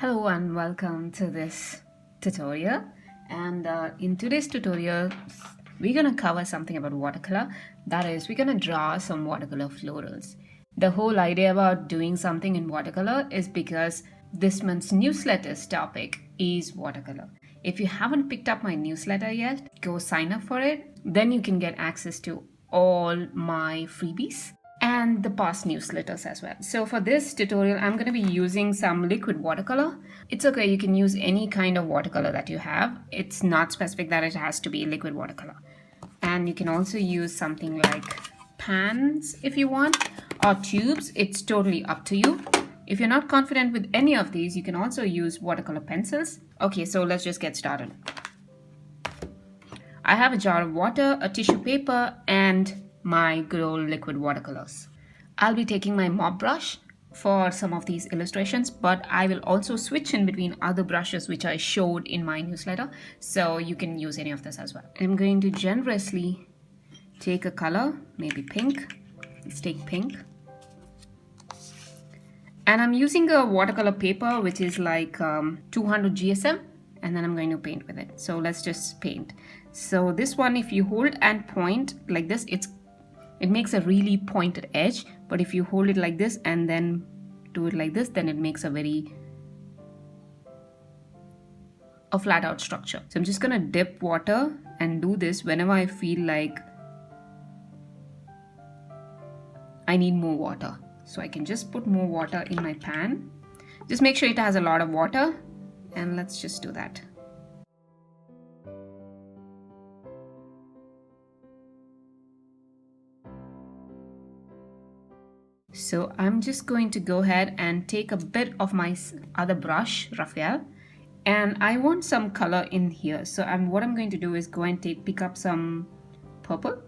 Hello and welcome to this tutorial. And in today's tutorial, we're going to cover something about watercolor. That is, we're going to draw some watercolor florals. The whole idea about doing something in watercolor is because this month's newsletter's topic is watercolor. If you haven't picked up my newsletter yet, go sign up for it. Then you can get access to all my freebies and the past newsletters as well. So for this tutorial, I'm going to be using some liquid watercolor. It's okay, you can use any kind of watercolor that you have. It's not specific that it has to be liquid watercolor. And you can also use something like pans if you want, or tubes. It's totally up to you. If you're not confident with any of these, you can also use watercolor pencils. Okay, so let's just get started. I have a jar of water, a tissue paper, and my good old liquid watercolors. I'll be taking my mop brush for some of these illustrations, but I will also switch in between other brushes which I showed in my newsletter, so you can use any of this as well. I'm going to generously take a color, maybe pink. Let's take pink. And I'm using a watercolor paper which is like 200 GSM, and then I'm going to paint with it. So let's just paint. So this one, if you hold and point like this, it makes a really pointed edge, but if you hold it like this and then do it like this, then it makes a flat out structure. So I'm just gonna dip water and do this whenever I feel like I need more water. So I can just put more water in my pan. Just make sure it has a lot of water, and let's just do that. So I'm just going to go ahead and take a bit of my other brush, Raphael, and I want some color in here. So what I'm going to do is go and pick up some purple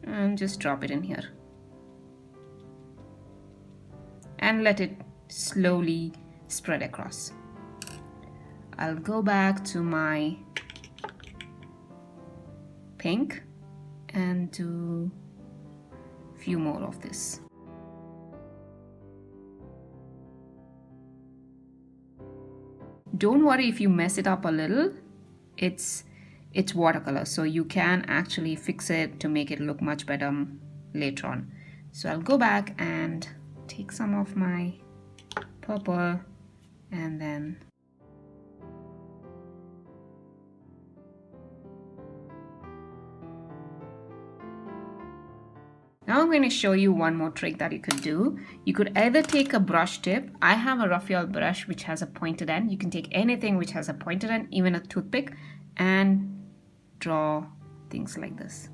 and just drop it in here. And let it slowly spread across. I'll go back to my pink and do a few more of this. Don't worry if you mess it up a little. It's watercolor, so you can actually fix it to make it look much better later on. So I'll go back and take some of my purple and then now I'm going to show you one more trick that you could do. You could either take a brush tip. I have a Raphael brush which has a pointed end. You can take anything which has a pointed end, even a toothpick, and draw things like this.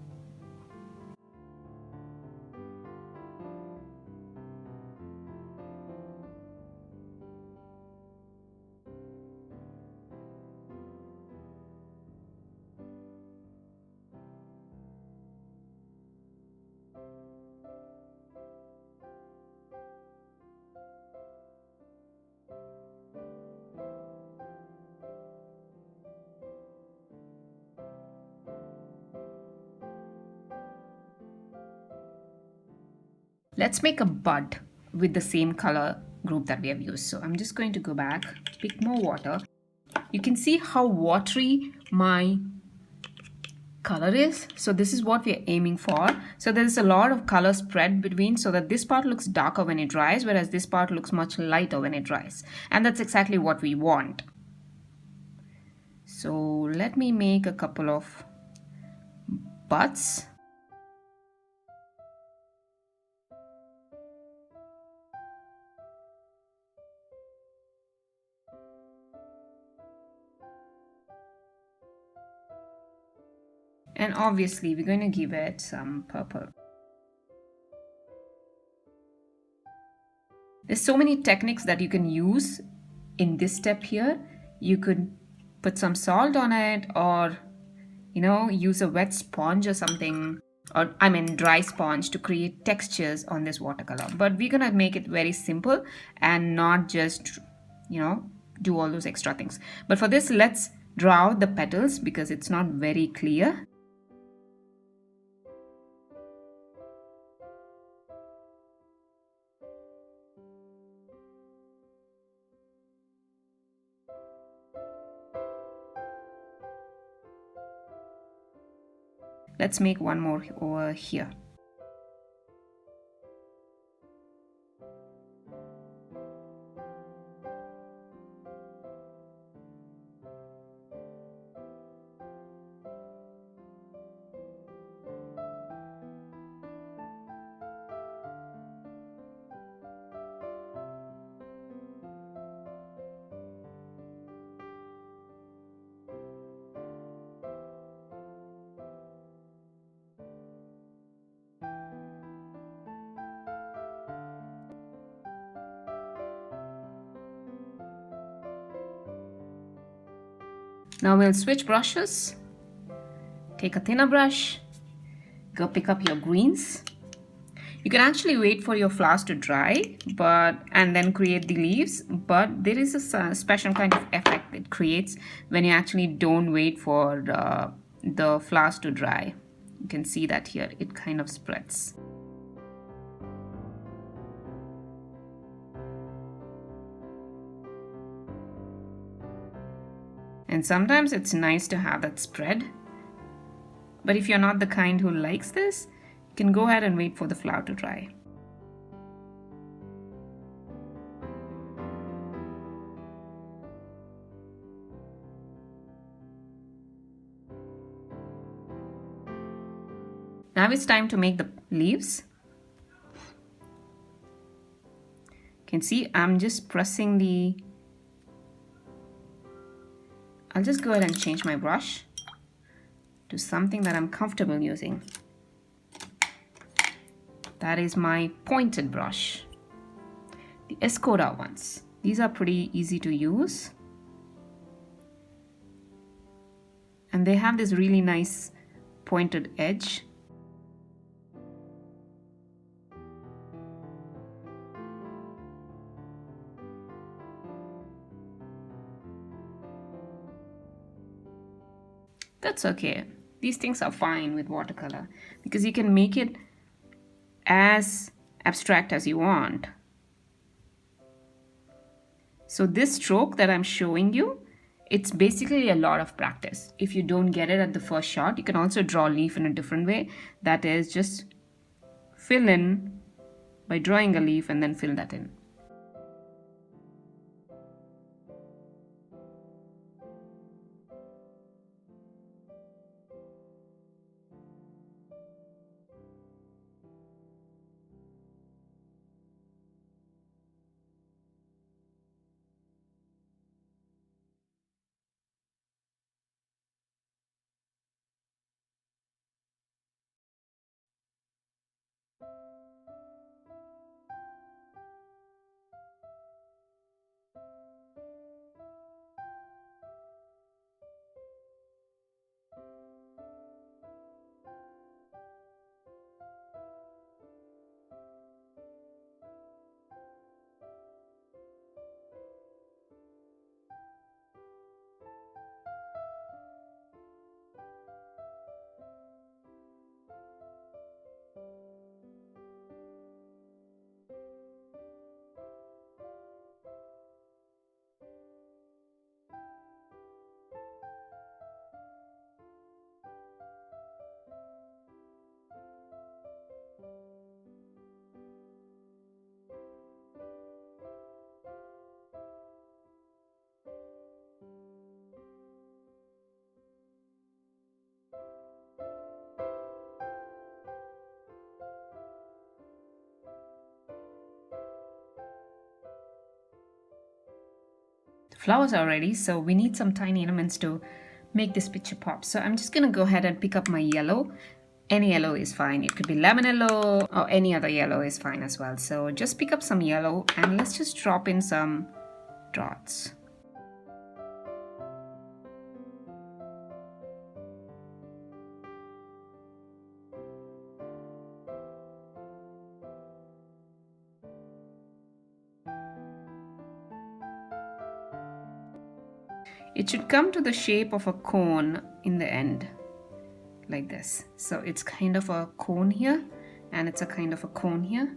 Let's make a bud with the same color group that we have used. So I'm just going to go back, pick more water. You can see how watery my color is. So this is what we are aiming for. So there's a lot of color spread between, so that this part looks darker when it dries, whereas this part looks much lighter when it dries. And that's exactly what we want. So let me make a couple of buds. And obviously we're going to give it some purple. There's so many techniques that you can use in this step here. You could put some salt on it, or use a wet sponge or something, or dry sponge, to create textures on this watercolor. But we're gonna make it very simple and not just do all those extra things. But for this, let's draw out the petals because it's not very clear. Let's make one more over here. Now we'll switch brushes. Take a thinner brush, go pick up your greens. You can actually wait for your flowers to dry and then create the leaves, but there is a special kind of effect it creates when you actually don't wait for the flowers to dry. You can see that here, it kind of spreads. And sometimes it's nice to have that spread. But if you're not the kind who likes this, you can go ahead and wait for the flower to dry. Now it's time to make the leaves. You can see I'm just pressing the... I'll just go ahead and change my brush to something that I'm comfortable using. That is my pointed brush, the Escoda ones. These are pretty easy to use. And they have this really nice pointed edge. That's okay. These things are fine with watercolor because you can make it as abstract as you want. So this stroke that I'm showing you, it's basically a lot of practice. If you don't get it at the first shot, you can also draw a leaf in a different way. That is, just fill in by drawing a leaf and then fill that in. Flowers are ready, so we need some tiny elements to make this picture pop. So I'm just gonna go ahead and pick up my yellow. Any yellow is fine. It could be lemon yellow or any other yellow is fine as well. So just pick up some yellow and let's just drop in some dots. It should come to the shape of a cone in the end, like this. So it's kind of a cone here, and it's a kind of a cone here.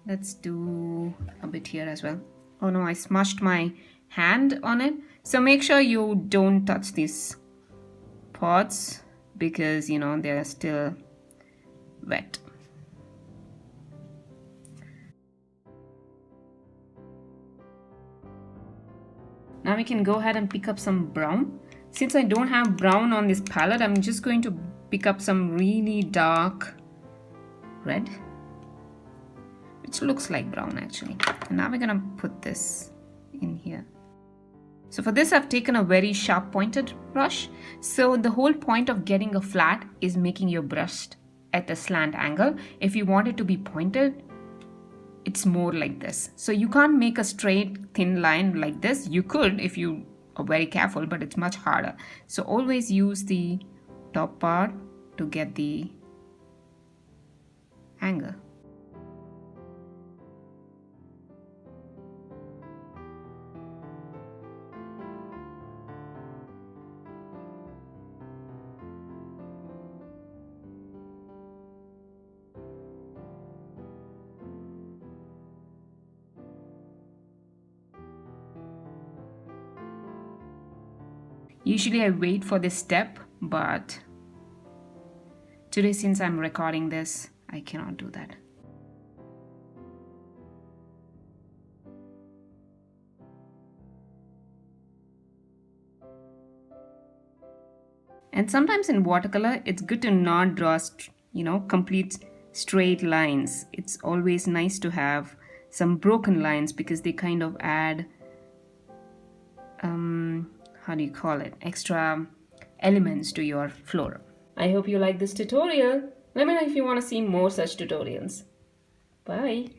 Let's do a bit here as well. Oh no, I smushed my hand on it. So make sure you don't touch these pods because they're still wet. Now we can go ahead and pick up some brown. Since I don't have brown on this palette, I'm just going to pick up some really dark red, which looks like brown actually. And now we're gonna put this in here. So for this, I've taken a very sharp pointed brush. So the whole point of getting a flat is making your brush at a slant angle. If you want it to be pointed, it's more like this. So you can't make a straight thin line like this. You could if you are very careful, but it's much harder. So always use the top part to get the angle. Usually I wait for this step, but today, since I'm recording this, I cannot do that. And sometimes in watercolor, it's good to not draw, complete straight lines. It's always nice to have some broken lines because they kind of add how do you call it, extra elements to your floral. I hope you like this tutorial. Let me know if you want to see more such tutorials. Bye.